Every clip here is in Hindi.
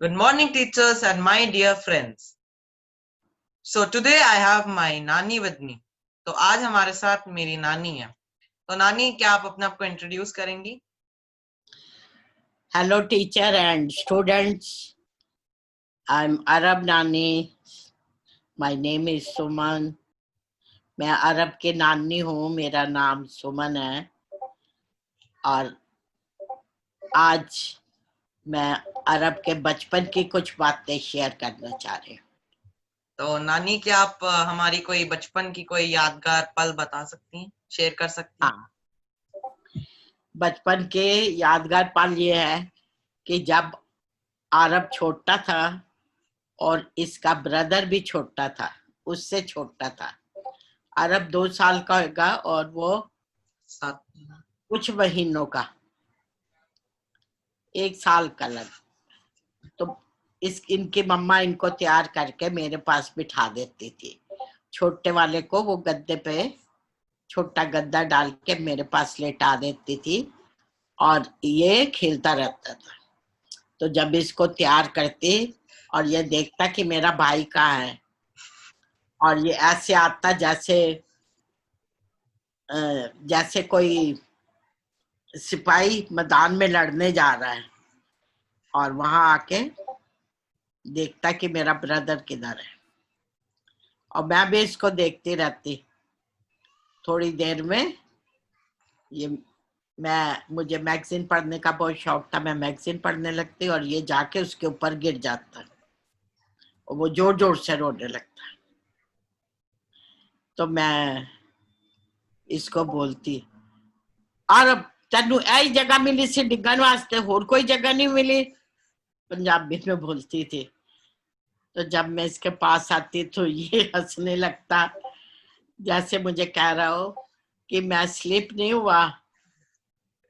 Good morning, teachers and my dear friends. So today I have my नानी with me. तो आज हमारे साथ मेरी नानी है. तो नानी, क्या आप अपने आप को इंट्रोड्यूस करेंगी? Hello, teacher and students. I'm Arab Nani. My name is Suman. मैं अरब के नानी हूँ. मेरा नाम सुमन है और आज मैं अरब के बचपन की कुछ बातें शेयर करना चाह रही हूँ. तो नानी, क्या आप हमारी कोई बचपन की कोई यादगार पल बता सकती हैं, शेयर कर सकती हैं? हाँ, बचपन के यादगार पल ये है कि जब अरब छोटा था और इसका ब्रदर भी छोटा था, उससे छोटा था. अरब 2 साल का होगा और वो 7 कुछ महीनों का, 1 साल का लग. तो इनकी मम्मा इनको तैयार करके मेरे पास बिठा देती थी. छोटे वाले को वो गद्दे पे छोटा गद्दा डाल के मेरे पास लेटा देती थी और ये खेलता रहता था. तो जब इसको तैयार करती और ये देखता कि मेरा भाई कहाँ है और ये ऐसे आता जैसे कोई सिपाही मैदान में लड़ने जा रहा है और वहां आके देखता कि मेरा ब्रदर किधर है और मैं भी इसको देखती रहती. थोड़ी देर में ये मुझे मैगजीन पढ़ने का बहुत शौक था. मैं मैगजीन पढ़ने लगती और ये जाके उसके ऊपर गिर जाता और वो जोर जोर से रोने लगता. तो मैं इसको बोलती, अरब तेनू ऐसी जगह मिली सी डिगन वास्ते, होर कोई जगह नहीं मिली. पंजाबी में बोलती थी. तो जब मैं इसके पास आती तो ये हंसने लगता जैसे मुझे कह रहा हो कि मैं स्लिप नहीं हुआ,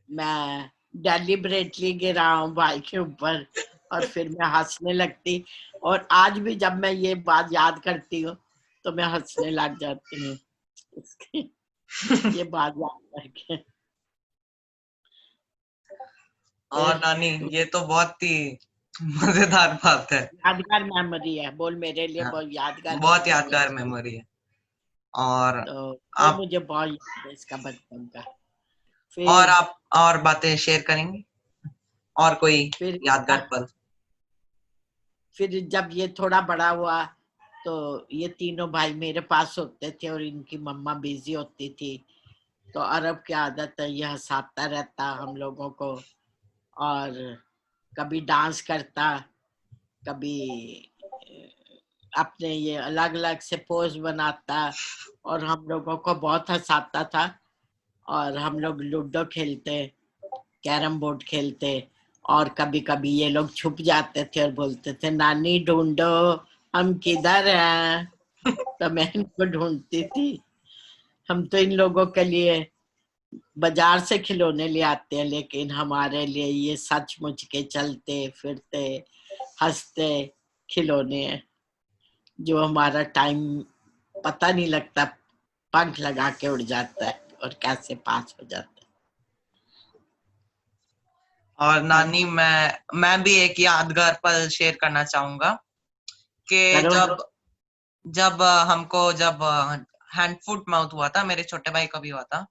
मैं डेलिबरेटली गिरा हूँ भाई के ऊपर. और फिर मैं हंसने लगती और आज भी जब मैं ये बात याद करती हूँ तो मैं हंसने लग जाती हूँ ये बात याद करके. और नानी, ये तो बहुत ही मजेदार बात है. यादगार मेमोरी है. बोल, मेरे लिए हाँ, बहुत यादगार बहुत मेमोरी है यादगार इसकी. मेमोरी है. और तो आप मुझे बहुत याद है इसका बचपन का. और फिर आप और बातें शेयर करेंगी, और कोई फिर यादगार पल? फिर जब ये थोड़ा बड़ा हुआ तो ये तीनों भाई मेरे पास होते थे और इनकी मम्मा बिजी होती थी. तो अरब की आदत है, ये हंसाता रहता हम लोगों को और कभी डांस करता, कभी अपने ये अलग अलग से पोज बनाता और हम लोगों को बहुत हंसाता था. और हम लोग लूडो खेलते, कैरम बोर्ड खेलते और कभी कभी ये लोग छुप जाते थे और बोलते थे, नानी ढूंढो हम किधर हैं. तो मैं इनको ढूंढती थी. हम तो इन लोगों के लिए बाजार से खिलौने ले आते हैं, लेकिन हमारे लिए ये सचमुच के चलते फिरते हंसते खिलौने हैं जो हमारा टाइम पता नहीं लगता, पंख लगा के उड़ जाता है और कैसे पास हो जाता है. और नानी, मैं भी एक यादगार पल शेयर करना चाहूंगा कि करो. जब जब जब हैंड फुट माउथ हुआ था, मेरे छोटे भाई को भी हुआ था.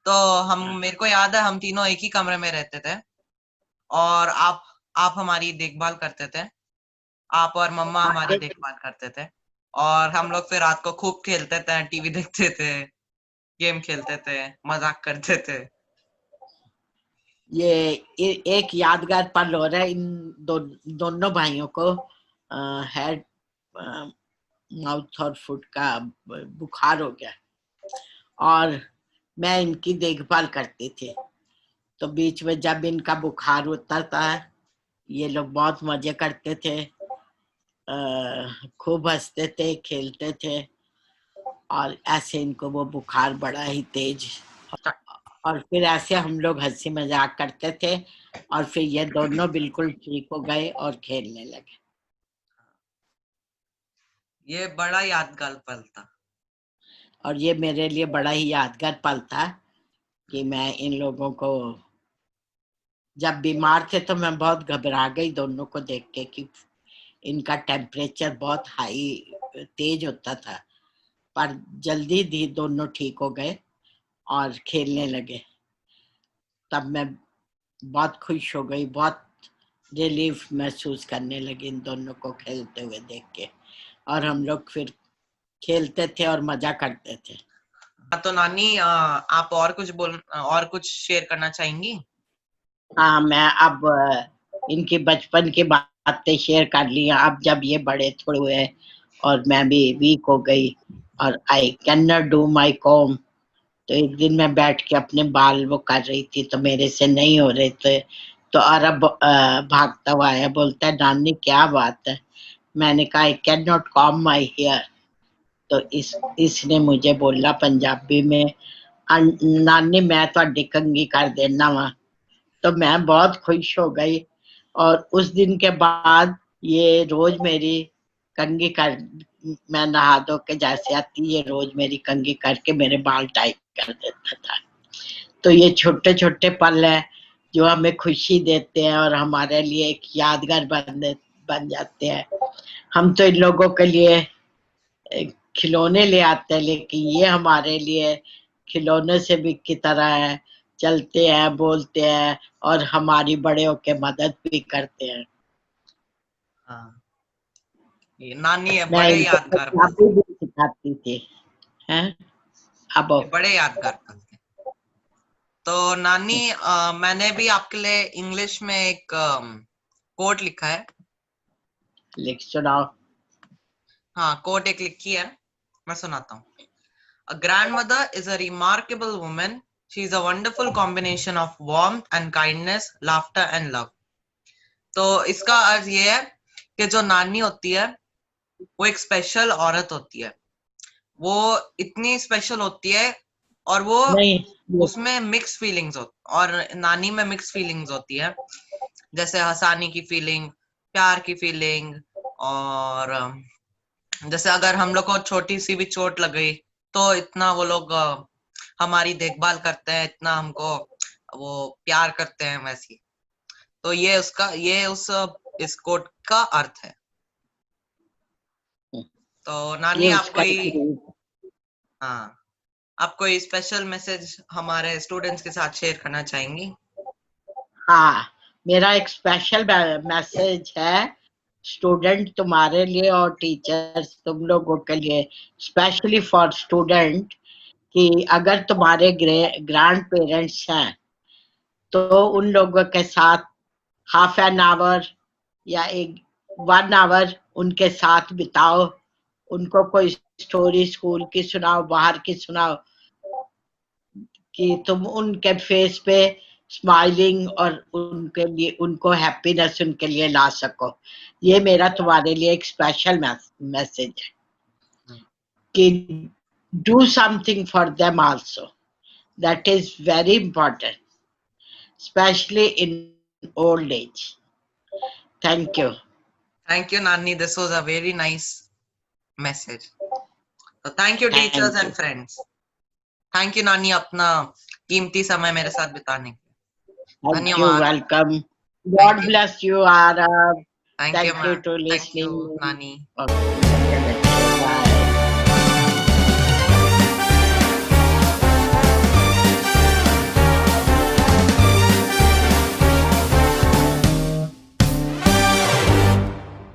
तो मेरे को याद है, हम तीनों एक ही कमरे में रहते थे और आप हमारी देखभाल करते थे. आप और मम्मा हमारी देखभाल करते थे और हम लोग फिर रात को खूब खेलते थे, टीवी देखते थे, गेम खेलते थे, मजाक करते थे. ये एक यादगार पल हो रहा है. इन दोनों भाइयों को हेड माउथ और फुट का बुखार हो गया और मैं इनकी देखभाल करती थी. तो बीच में जब इनका बुखार होता था ये लोग बहुत मजे करते थे, खूब हंसते थे, खेलते थे और ऐसे इनको वो बुखार बड़ा ही तेज. और फिर ऐसे हम लोग हंसी मजाक करते थे और फिर ये दोनों बिल्कुल ठीक हो गए और खेलने लगे. ये बड़ा यादगार पल था. और ये मेरे लिए बड़ा ही यादगार पल था कि मैं इन लोगों को जब बीमार थे तो मैं बहुत घबरा गई दोनों को देख के कि इनका टेम्परेचर बहुत हाई तेज होता था, पर जल्दी दी दोनों ठीक हो गए और खेलने लगे। तब मैं बहुत खुश हो गई, बहुत रिलीफ महसूस करने लगी इन दोनों को खेलते हुए देख के। और हम लोग फिर खेलते थे और मजा करते थे। तो नानी आप और कुछ शेयर करना चाहेंगी? हाँ, मैं अब इनकी बचपन की बातें शेयर कर ली। अब जब ये बड़े थोड़े हुए और मैं भी वीक हो गई और आई can not do my com, तो एक दिन मैं बैठ के अपने बाल वो कर रही थी तो मेरे से नहीं हो रहे थे, तो अरब भागता हुआ आया, बोलता है नानी क्या बात है। मैंने कहा I can not comb my hair, तो इसने मुझे बोला पंजाबी में, नानी मैं ਤੁਹਾਡੀ कंघी कर देना वा। तो मैं बहुत खुश हो गई और उस दिन के बाद ये रोज मेरी कंघी कर, मैं नहा धो के जैसे आती ये रोज मेरी कंघी करके मेरे बाल टाइट कर देता था। तो ये छोटे छोटे पल है जो हमें खुशी देते हैं और हमारे लिए एक यादगार बन जाते हैं। हम तो इन लोगों के लिए खिलौने ले आते हैं, लेकिन ये हमारे लिए खिलौने से भी की तरह है, चलते हैं, बोलते हैं और हमारी बड़े होके मदद भी करते हैं। हाँ, ये नानी है, मैं बड़े इनको यादगार पल थे। पंजाबी भी सिखाती थी, हैं अब। ये बड़े यादगार पल थे। तो नानी मैंने भी आपके लिए इंग्लिश में एक कोट लिखा है। लिख सुनाओ। हाँ, कोट एक लिखी है, मैं सुनाता हूँ। A grandmother is a remarkable woman. She is a wonderful combination of warmth and kindness, laughter and love. तो इसका अर्थ ये है कि जो नानी होती है वो एक स्पेशल औरत होती है। वो इतनी स्पेशल होती है और वो नहीं, उसमें मिक्स फीलिंग्स और नानी में मिक्स फीलिंग्स होती है, जैसे हंसाने की फीलिंग, प्यार की फीलिंग, और जैसे अगर हम लोग को छोटी सी भी चोट लग गई तो इतना वो लोग हमारी देखभाल करते हैं, इतना हमको वो प्यार करते हैं वैसी। तो ये इस कोट का अर्थ है। तो नानी ये आप उसका कोई हाँ, आप कोई स्पेशल मैसेज हमारे स्टूडेंट्स के साथ शेयर करना चाहेंगी? हाँ, मेरा एक स्पेशल मैसेज है स्टूडेंट तुम्हारे लिए और टीचर्स तुम लोगों के लिए, स्पेशली फॉर स्टूडेंट, कि अगर तुम्हारे ग्रैंड पेरेंट्स हैं तो उन लोगों के साथ हाफ एन आवर या 1 आवर उनके साथ बिताओ। उनको कोई स्टोरी स्कूल की सुनाओ, बाहर की सुनाओ, कि तुम उनके फेस पे स्माइलिंग और उनके लिए उनको हैप्पीनेस उनके लिए ला सको। ये मेरा तुम्हारे लिए एक स्पेशल मैसेज है कि do something for them also, that is very important, especially in old age. Thank you. Thank you नानी, this was a very nice message. तो thank you teachers Thank and you. Friends. Thank you नानी, अपना कीमती समय मेरे साथ बिताने के लिए। Thank you. धन्यवाद। Welcome. Thank God you. bless you, Arav. Thank you Thank you ma'am. to thank you listening. नानी। Okay.